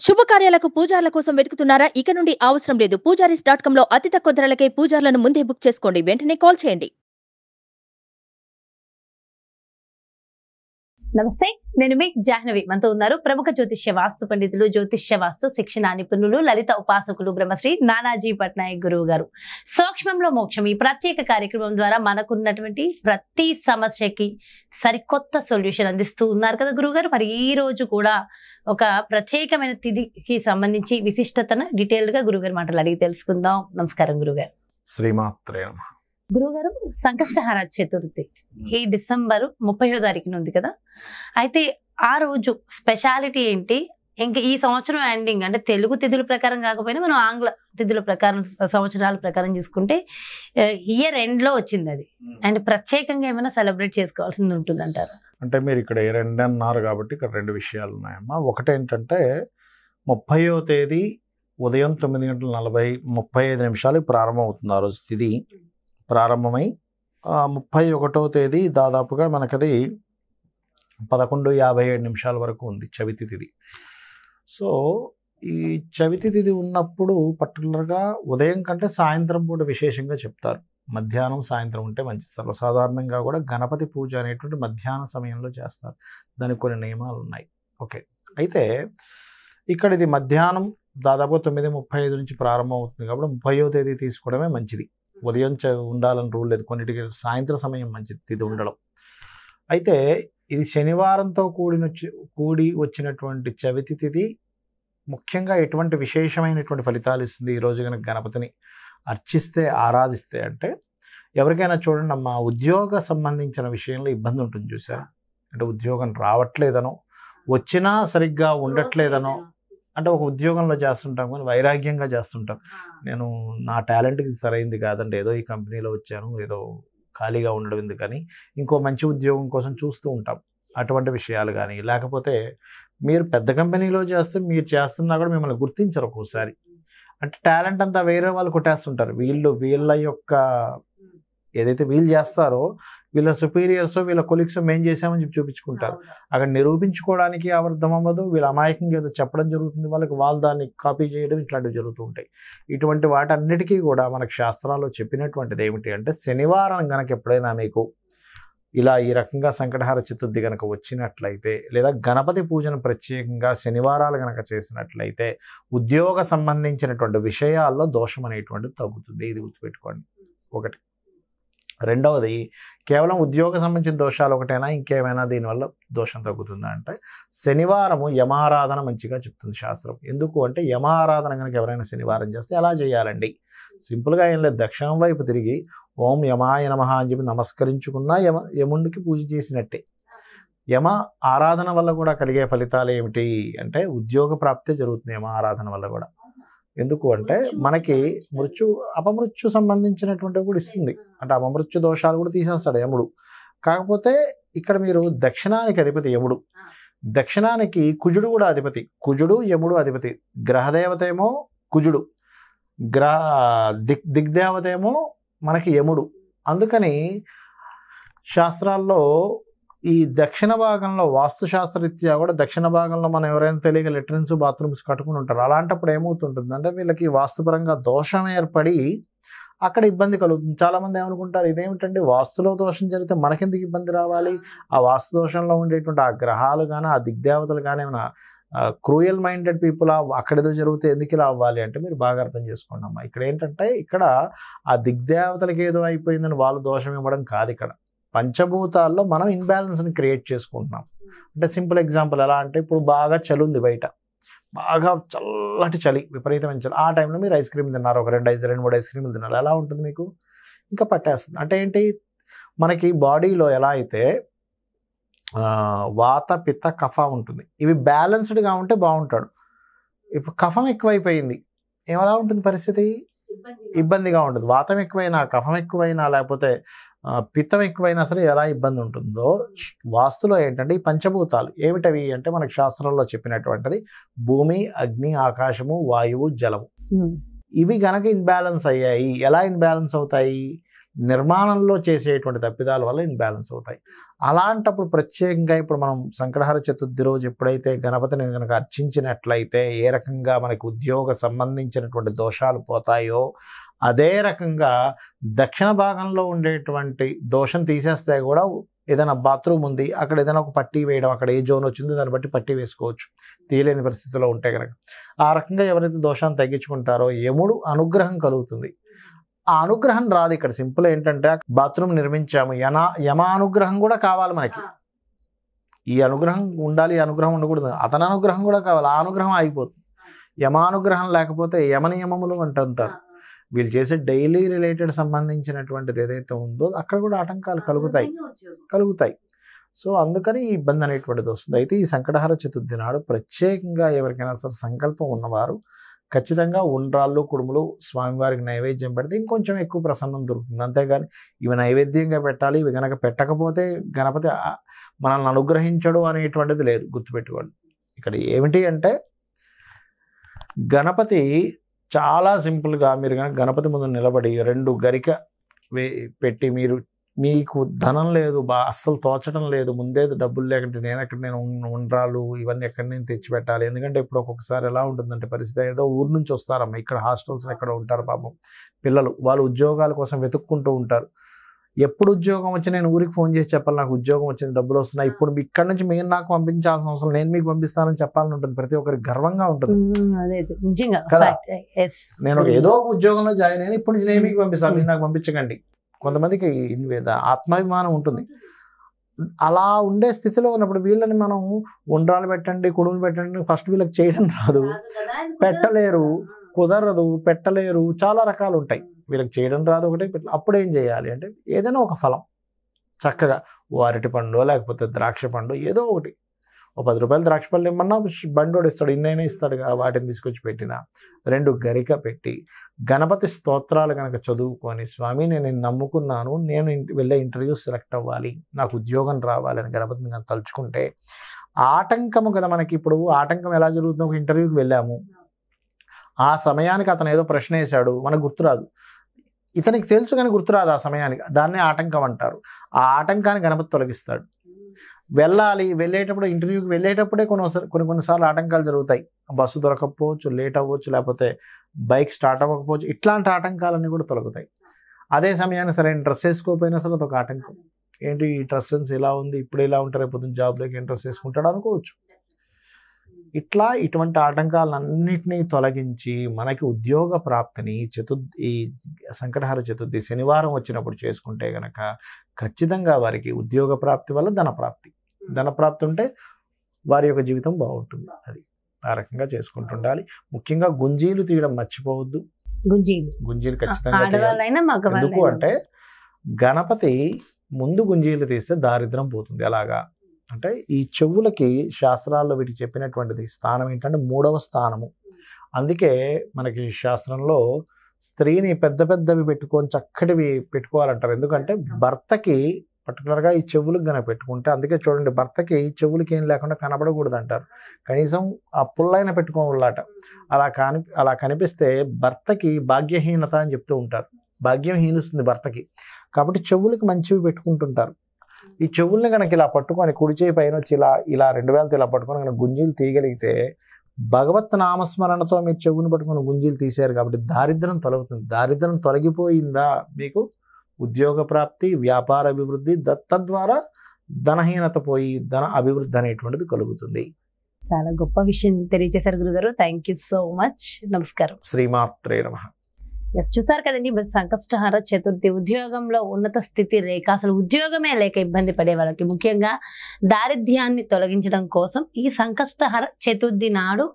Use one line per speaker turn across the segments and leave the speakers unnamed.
శుభకార్యాలకు పూజార్ల కోసం వెతుకుతున్నారా? ఇక నుండి అవసరం లేదు. పూజారీస్.com లో అతి తక్కువ ధరలకే పూజార్లను ముందే బుక్ చేసుకోండి. వెంటనే కాల్ చేయండి.
నమస్తే, నేను మీ జాహ్నవి. మనతో ఉన్నారు ప్రముఖ జ్యోతిష్య వాస్తు పండితులు, జ్యోతిష్య వాస్తు శిక్షణ నిపుణులు, లలిత ఉపాసకులు బ్రహ్మశ్రీ నానాజీ పట్నాయక్ గురువు గారు. సూక్ష్మంలో మోక్షం ఈ ప్రత్యేక కార్యక్రమం ద్వారా మనకున్నటువంటి ప్రతి సమస్యకి సరికొత్త సొల్యూషన్ అందిస్తూ ఉన్నారు కదా గురువు గారు. మరి ఈ రోజు కూడా ఒక ప్రత్యేకమైన తిథికి సంబంధించి విశిష్టతను డీటెయిల్డ్ గా గురువు గారి మాటలు అడిగి తెలుసుకుందాం. నమస్కారం గురుగారు.
శ్రీమాత్రే నమః.
గురుగారు, సంకష్టహార చతుర్థి ఈ డిసెంబర్ 30వ తారీఖున ఉంది కదా, అయితే ఆ రోజు స్పెషాలిటీ ఏంటి? ఇంకా ఈ సంవత్సరం ఎండింగ్ అంటే తెలుగు తిథుల ప్రకారం కాకపోయినా మనం ఆంగ్ల తిథుల ప్రకారం సంవత్సరాల ప్రకారం చూసుకుంటే ఇయర్ ఎండ్ లో వచ్చింది అది. అండ్ ప్రత్యేకంగా ఏమైనా సెలబ్రేట్ చేసుకోవాల్సింది ఉంటుంది అంటారు?
అంటే మీరు ఇక్కడ 2 అన్నారు కాబట్టి ఇక్కడ 2 విషయాలు ఉన్నాయమ్మా. ఒకటేంటంటే 30వ తేదీ ఉదయం 9:35 ప్రారంభం అవుతుంది. ఆ రోజు తిథి ప్రారంభమై 31వ తేదీ దాదాపుగా మనకది 11:57 వరకు ఉంది చవితి తిథి. సో ఈ చవితి తిథి ఉన్నప్పుడు పర్టికులర్గా ఉదయం కంటే సాయంత్రం పూట విశేషంగా చెప్తారు. మధ్యాహ్నం సాయంత్రం ఉంటే మంచిది. సర్వసాధారణంగా కూడా గణపతి పూజ అనేటువంటి మధ్యాహ్న సమయంలో చేస్తారు. దానికి కొన్ని నియమాలు ఉన్నాయి. ఓకే, అయితే ఇక్కడ ఇది మధ్యాహ్నం దాదాపు 9:35 నుంచి ప్రారంభం అవుతుంది కాబట్టి 30వ తేదీ తీసుకోవడమే మంచిది. ఉదయం ఉండాలని రూల్ లేదు, కొన్నిటికి సాయంత్రం సమయం మంచిది తిథి ఉండడం. అయితే ఇది శనివారంతో కూడి వచ్చినటువంటి చవితి తిథి ముఖ్యంగా ఎటువంటి విశేషమైనటువంటి ఫలితాలు ఇస్తుంది ఈరోజు కనుక గణపతిని అర్చిస్తే ఆరాధిస్తే అంటే, ఎవరికైనా చూడండి అమ్మా, ఉద్యోగ సంబంధించిన విషయంలో ఇబ్బంది ఉంటుంది చూసారా. అంటే ఉద్యోగం రావట్లేదనో, వచ్చినా సరిగ్గా ఉండట్లేదనో, అంటే ఒక ఉద్యోగంలో చేస్తుంటాం కానీ వైరాగ్యంగా చేస్తుంటాం. నేను నా టాలెంట్కి సరైంది కాదంటే ఏదో ఈ కంపెనీలో వచ్చాను, ఏదో ఖాళీగా ఉండడం ఎందుకని ఇంకో మంచి ఉద్యోగం కోసం చూస్తూ ఉంటాం. అటువంటి విషయాలు కానీ, లేకపోతే మీరు పెద్ద కంపెనీలో చేస్తే మీరు చేస్తున్నా కూడా మిమ్మల్ని గుర్తించరు ఒక్కోసారి. అంటే టాలెంట్ అంతా వేరే వాళ్ళు కొట్టేస్తుంటారు. వీళ్ళ యొక్క ఏదైతే వీళ్ళు చేస్తారో వీళ్ళ సుపీరియర్స్ వీళ్ళ కొలీగ్స్ మేము చేసామని చెప్పి చూపించుకుంటారు. అక్కడ నిరూపించుకోవడానికి అర్థం అవ్వదు. వీళ్ళ అమాయకంగా ఏదో చెప్పడం జరుగుతుంది, వాళ్ళకి వాళ్ళు దాన్ని కాపీ చేయడం ఇట్లాంటివి జరుగుతూ ఉంటాయి. ఇటువంటి వాటన్నిటికీ కూడా మనకు శాస్త్రాల్లో చెప్పినటువంటిది ఏమిటి అంటే, శనివారం కనుక ఎప్పుడైనా మీకు ఇలా ఈ రకంగా సంకటహార చతుర్థి కనుక వచ్చినట్లయితే, లేదా గణపతి పూజను ప్రత్యేకంగా శనివారాలు కనుక చేసినట్లయితే ఉద్యోగ సంబంధించినటువంటి విషయాల్లో దోషం అనేటువంటిది తగ్గుతుంది. ఇది గుర్తుపెట్టుకోండి. ఒకటి. రెండవది, కేవలం ఉద్యోగ సంబంధించిన దోషాలు ఒకటైనా ఇంకేమైనా దీనివల్ల దోషం తగ్గుతుందా అంటే, శనివారము యమారాధన మంచిగా చెప్తుంది శాస్త్రం. ఎందుకు అంటే, యమారాధన కనుక ఎవరైనా శనివారం చేస్తే ఎలా చేయాలండి? సింపుల్గా ఏం లేదు, దక్షిణం వైపు తిరిగి ఓం యమాయ నమః అని చెప్పి నమస్కరించుకున్నా యముడికి పూజ చేసినట్టే. యమ ఆరాధన వల్ల కూడా కలిగే ఫలితాలు ఏమిటి అంటే, ఉద్యోగ ప్రాప్తి జరుగుతుంది యమ ఆరాధన వల్ల కూడా. ఎందుకు అంటే, మనకి అపమృత్యు సంబంధించినటువంటివి కూడా ఇస్తుంది. అంటే అపమృత్యు దోషాలు కూడా తీసేస్తాడు యముడు. కాకపోతే ఇక్కడ మీరు దక్షిణానికి అధిపతి యముడు, దక్షిణానికి కుజుడు కూడా అధిపతి. కుజుడు యముడు అధిపతి. గ్రహదేవత ఏమో కుజుడు, దిగ్దేవత ఏమో మనకి యముడు. అందుకని శాస్త్రాల్లో ఈ దక్షిణ భాగంలో వాస్తుశాస్త్రరీత్యా కూడా దక్షిణ భాగంలో మనం ఎవరైనా తెలియక లెట్రిన్స్ బాత్రూమ్స్ కట్టుకుని ఉంటారు. అలాంటప్పుడు ఏమవుతుంటుంది అంటే, వీళ్ళకి వాస్తుపరంగా దోషం ఏర్పడి అక్కడ ఇబ్బంది కలుగుతుంది. చాలామంది ఏమనుకుంటారు, ఇదేమిటండి వాస్తులో దోషం జరిగితే మనకెందుకు ఇబ్బంది రావాలి? ఆ వాస్తు దోషంలో ఉండేటువంటి ఆ గ్రహాలు కానీ ఆ దిగ్దేవతలు కానీ ఏమైనా క్రూయల్ మైండెడ్ పీపుల్ అక్కడ ఏదో జరిగితే ఎందుకు ఇలా అవ్వాలి అంటే, మీరు బాగా అర్థం చేసుకోండి అమ్మా. ఇక్కడ ఏంటంటే, ఇక్కడ ఆ దిగ్దేవతలకి ఏదో అయిపోయిందని వాళ్ళు దోషం ఇవ్వడం కాదు. ఇక్కడ పంచభూతాల్లో మనం ఇన్బ్యాలెన్స్ని క్రియేట్ చేసుకుంటున్నాం. అంటే సింపుల్ ఎగ్జాంపుల్ ఎలా అంటే, ఇప్పుడు బాగా చలి ఉంది బయట, బాగా చల్లటి చలి, విపరీతమైన చలి. ఆ టైంలో మీరు ఐస్ క్రీమ్ తిన్నారు, ఒక 2-3 ఐస్ క్రీములు తిన్నారు, ఎలా ఉంటుంది మీకు? ఇంకా పట్టేస్తుంది. అంటే ఏంటి, మనకి బాడీలో ఎలా అయితే వాత పిత్త కఫ ఉంటుంది, ఇవి బ్యాలెన్స్డ్గా ఉంటే బాగుంటాడు. ఇప్పుడు కఫం ఎక్కువైపోయింది ఏమలా ఉంటుంది పరిస్థితి? ఇబ్బందిగా ఉంటుంది. వాతం ఎక్కువైనా, కఫం ఎక్కువైనా, లేకపోతే పిత్తం ఎక్కువైనా సరే ఎలా ఇబ్బంది ఉంటుందో, వాస్తులో ఏంటంటే ఈ పంచభూతాలు ఏమిటవి అంటే, మనకు శాస్త్రంలో చెప్పినటువంటిది భూమి, అగ్ని, ఆకాశము, వాయువు, జలము. ఇవి గనక ఇన్బ్యాలెన్స్ అయ్యాయి. ఎలా ఇన్బ్యాలెన్స్ అవుతాయి? నిర్మాణంలో చేసేటువంటి తప్పిదాల వల్ల ఇన్బ్యాలెన్స్ అవుతాయి. అలాంటప్పుడు ప్రత్యేకంగా ఇప్పుడు మనం సంకటహర చతుర్థి రోజు ఎప్పుడైతే గణపతిని కనుక అర్చించినట్లయితే ఏ రకంగా మనకి ఉద్యోగ సంబంధించినటువంటి దోషాలు పోతాయో అదే రకంగా దక్షిణ భాగంలో ఉండేటువంటి దోషం తీసేస్తే కూడా ఏదైనా బాత్రూమ్ ఉంది, అక్కడ ఏదైనా ఒక పట్టీ వేయడం, అక్కడ ఏ జోన్ వచ్చిందో దాన్ని బట్టి పట్టీ వేసుకోవచ్చు తీయలేని పరిస్థితిలో ఉంటే కనుక. ఆ రకంగా ఎవరైతే దోషాన్ని తగ్గించుకుంటారో యముడు అనుగ్రహం కలుగుతుంది. ఆ అనుగ్రహం రాదు ఇక్కడ. సింపుల్ ఏంటంటే బాత్రూమ్ నిర్మించాము, యమ అనుగ్రహం కూడా కావాలి మనకి. ఈ అనుగ్రహం ఉండాలి, ఈ అనుగ్రహం ఉండకూడదు, అతని అనుగ్రహం కూడా కావాలి. ఆ అనుగ్రహం ఆగిపోతుంది. యమానుగ్రహం లేకపోతే యమనియమములు అంటుంటారు. వీళ్ళు చేసే డైలీ రిలేటెడ్ సంబంధించినటువంటిది ఏదైతే ఉందో అక్కడ కూడా ఆటంకాలు కలుగుతాయి. సో అందుకని ఈ ఇబ్బంది అనేటువంటిది వస్తుంది. అయితే ఈ సంకటహర చతుర్థి నాడు ప్రత్యేకంగా ఎవరికైనా సరే సంకల్పం ఉన్నవారు ఖచ్చితంగా ఉండ్రాళ్ళు కుడుములు స్వామివారికి నైవేద్యం పెడితే ఇంకొంచెం ఎక్కువ ప్రసన్నం దొరుకుతుంది. అంతేగాని ఇవి నైవేద్యంగా పెట్టాలి, ఇవి కనుక పెట్టకపోతే గణపతి మనల్ని అనుగ్రహించడు అనేటువంటిది లేదు. గుర్తుపెట్టుకోండి. ఇక్కడ ఏమిటి అంటే గణపతి చాలా సింపుల్గా మీరు కనుక గణపతి ముందు నిలబడి 2 గరిక పెట్టి మీకు ధనం లేదు, అస్సలు తోచడం లేదు, ముందే డబ్బులు లేకుంటే నేను ఉండ్రాలు ఇవన్నీ ఎక్కడి నుంచి తెచ్చి పెట్టాలి. ఎందుకంటే ఇప్పుడు ఒక్కొక్కసారి ఎలా ఉంటుందంటే పరిస్థితి, ఏదో ఊరు నుంచి వస్తారమ్మా, ఇక్కడ హాస్టల్స్ ఎక్కడ ఉంటారు పాపం పిల్లలు, వాళ్ళు ఉద్యోగాల కోసం వెతుక్కుంటూ ఉంటారు. ఎప్పుడు ఉద్యోగం వచ్చి నేను ఊరికి ఫోన్ చేసి చెప్పాలి నాకు ఉద్యోగం వచ్చింది, డబ్బులు వస్తున్నాయి, ఇప్పుడు ఇక్కడ నుంచి మీరు నాకు పంపించాల్సిన అవసరం, నేను మీకు పంపిస్తానని చెప్పాలని ఉంటుంది. ప్రతి ఒక్కరికి గర్వంగా ఉంటుంది కదా. నేను ఏదో ఒక ఉద్యోగంలో జాయిన్ అయినా ఇప్పుడు నేను మీకు పంపిస్తాను, మీరు నాకు పంపించకండి. కొంతమందికి ఆత్మాభిమానం ఉంటుంది. అలా ఉండే స్థితిలో ఉన్నప్పుడు వీళ్ళని మనం ఉండ్రాలు పెట్టండి, కుడుములు పెట్టండి, ఫస్ట్ వీళ్ళకి చేయడం రాదు, పెట్టలేరు, కుదరదు, పెట్టలేరు, చాలా రకాలు ఉంటాయి. వీళ్ళకి చేయడం రాదు ఒకటి. అప్పుడు ఏం చేయాలి అంటే ఏదైనా ఒక ఫలం చక్కగా ఓ అరటి పండు లేకపోతే ద్రాక్ష పండు ఏదో ఒకటి, ఓ 10 రూపాయలు ద్రాక్ష పళ్ళు ఇమ్మన్నా బండోడు ఇస్తాడు, ఇన్నైనా ఇస్తాడు. వాటిని తీసుకొచ్చి పెట్టిన 2 గరిక పెట్టి గణపతి స్తోత్రాలు కనుక చదువుకొని స్వామి నేను నమ్ముకున్నాను, నేను వెళ్ళే ఇంటర్వ్యూ సెలెక్ట్ అవ్వాలి, నాకు ఉద్యోగం రావాలి అని గణపతిని కనుక తలుచుకుంటే ఆటంకము కదా మనకి. ఇప్పుడు ఆటంకం ఎలా జరుగుతుంది, ఒక ఇంటర్వ్యూకి వెళ్ళాము, ఆ సమయానికి అతను ఏదో ప్రశ్న వేశాడు, మనకు గుర్తురాదు, ఇతనికి తెలుసు కానీ గుర్తురాదు ఆ సమయానికి, దాన్నే ఆటంకం అంటారు. ఆ ఆటంకాన్ని గణపతి తొలగిస్తాడు. వెళ్ళేటప్పుడు ఇంటర్వ్యూకి వెళ్ళేటప్పుడే కొన్నిసార్లు ఆటంకాలు జరుగుతాయి. బస్సు దొరకకపోవచ్చు, లేట్ అవ్వచ్చు, లేకపోతే బైక్ స్టార్ట్ అవ్వకపోవచ్చు, ఇట్లాంటి ఆటంకాలన్నీ కూడా తొలగుతాయి. అదే సమయాన్ని సరైన డ్రెస్ వేసుకోకపోయినా సరే అదొక ఆటంకం. ఏంటి ఈ డ్రెస్ సెన్స్ ఇలా ఉంది, ఇప్పుడు ఇలా ఉంటారు, రేపు జాబ్లోకి ఏం డ్రెస్ వేసుకుంటాడు అనుకోవచ్చు. ఇటువంటి ఆటంకాలన్నింటినీ తొలగించి మనకి ఉద్యోగ ప్రాప్తిని ఈ సంకటహర చతుర్థి శనివారం వచ్చినప్పుడు చేసుకుంటే గనక ఖచ్చితంగా వారికి ఉద్యోగ ప్రాప్తి వల్ల ధనప్రాప్తి ఉంటే వారి యొక్క జీవితం బాగుంటుంది. అది ఆ రకంగా చేసుకుంటుండాలి. ముఖ్యంగా గుంజీలు తీయడం మర్చిపోవద్దు. గుంజీలు ఖచ్చితంగా ఎందుకు అంటే గణపతి ముందు గుంజీలు తీస్తే దారిద్రం పోతుంది. అలాగా అంటే ఈ చెవులకి శాస్త్రాల్లో వీటికి చెప్పినటువంటిది స్థానం ఏంటంటే 3వ స్థానము. అందుకే మనకి శాస్త్రంలో స్త్రీని పెద్దవి పెట్టుకొని చక్కటివి పెట్టుకోవాలంటారు. ఎందుకంటే భర్తకి పర్టికులర్గా ఈ చెవులకు కనుక పెట్టుకుంటే, అందుకే చూడండి భర్తకి చెవులకి ఏం లేకుండా కనబడకూడదు అంటారు, కనీసం ఆ పుల్లైన పెట్టుకోవాలట. అలా కనిపిస్తే భర్తకి భాగ్యహీనత అని చెప్తూ ఉంటారు, భాగ్యం హీనిస్తుంది భర్తకి. కాబట్టి చెవులకి మంచివి పెట్టుకుంటుంటారు. ఈ చెవుల్ని కనుక ఇలా పట్టుకొని కుడి చేయి పైన వచ్చి ఇలా 2 వేలతో ఇలా పట్టుకొని కనుక గుంజీలు తీయగలిగితే భగవత్ నామస్మరణతో మీరు చెవుని పట్టుకొని గుంజీలు తీశారు కాబట్టి దారిద్ర్యం తొలగుతుంది. దారిద్ర్యం తొలగిపోయిందా మీకు ఉద్యోగ ప్రాప్తి, వ్యాపార అభివృద్ధి, తద్వారా ధనహీనత పోయి ధన అభివృద్ధి అనేటువంటిది కలుగుతుంది.
చాలా గొప్ప విషయం తెలియజేశారు గురుగారు. Thank you so much. నమస్కారం.
శ్రీమాత్రే నమః.
చూసారు కదండి, మరి సంకష్టహర చతుర్థి ఉద్యోగంలో ఉన్నత స్థితి లేక అసలు ఉద్యోగమే లేక ఇబ్బంది పడే వాళ్ళకి ముఖ్యంగా దారిద్ర్యాన్ని తొలగించడం కోసం ఈ సంకష్టహర చతుర్థి నాడు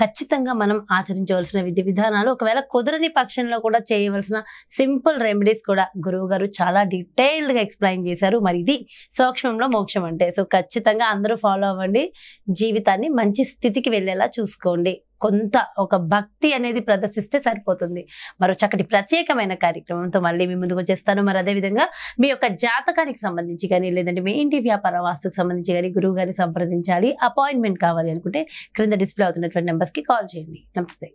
ఖచ్చితంగా మనం ఆచరించవలసిన విధి విధానాలు, ఒకవేళ కుదరని పక్షంలో కూడా చేయవలసిన సింపుల్ రెమెడీస్ కూడా గురువు గారు చాలా డీటెయిల్డ్గా ఎక్స్ప్లెయిన్ చేశారు. మరి ఇది సూక్ష్మంలో మోక్షం అంటే. సో ఖచ్చితంగా అందరూ ఫాలో అవ్వండి, జీవితాన్ని మంచి స్థితికి వెళ్ళేలా చూసుకోండి. కొంత ఒక భక్తి అనేది ప్రదర్శిస్తే సరిపోతుంది. మరో చక్కటి ప్రత్యేకమైన కార్యక్రమంతో మళ్ళీ మీ ముందుకు వచ్చేస్తాను. మరి అదేవిధంగా మీ యొక్క జాతకానికి సంబంధించి కానీ లేదంటే మీ ఇంటి వ్యాపార వాస్తుకు సంబంధించి కానీ గురువు గారిని సంప్రదించాలి, అపాయింట్మెంట్ కావాలి అనుకుంటే క్రింద డిస్ప్లే అవుతున్నటువంటి నెంబర్స్కి కాల్ చేయండి. నమస్తే.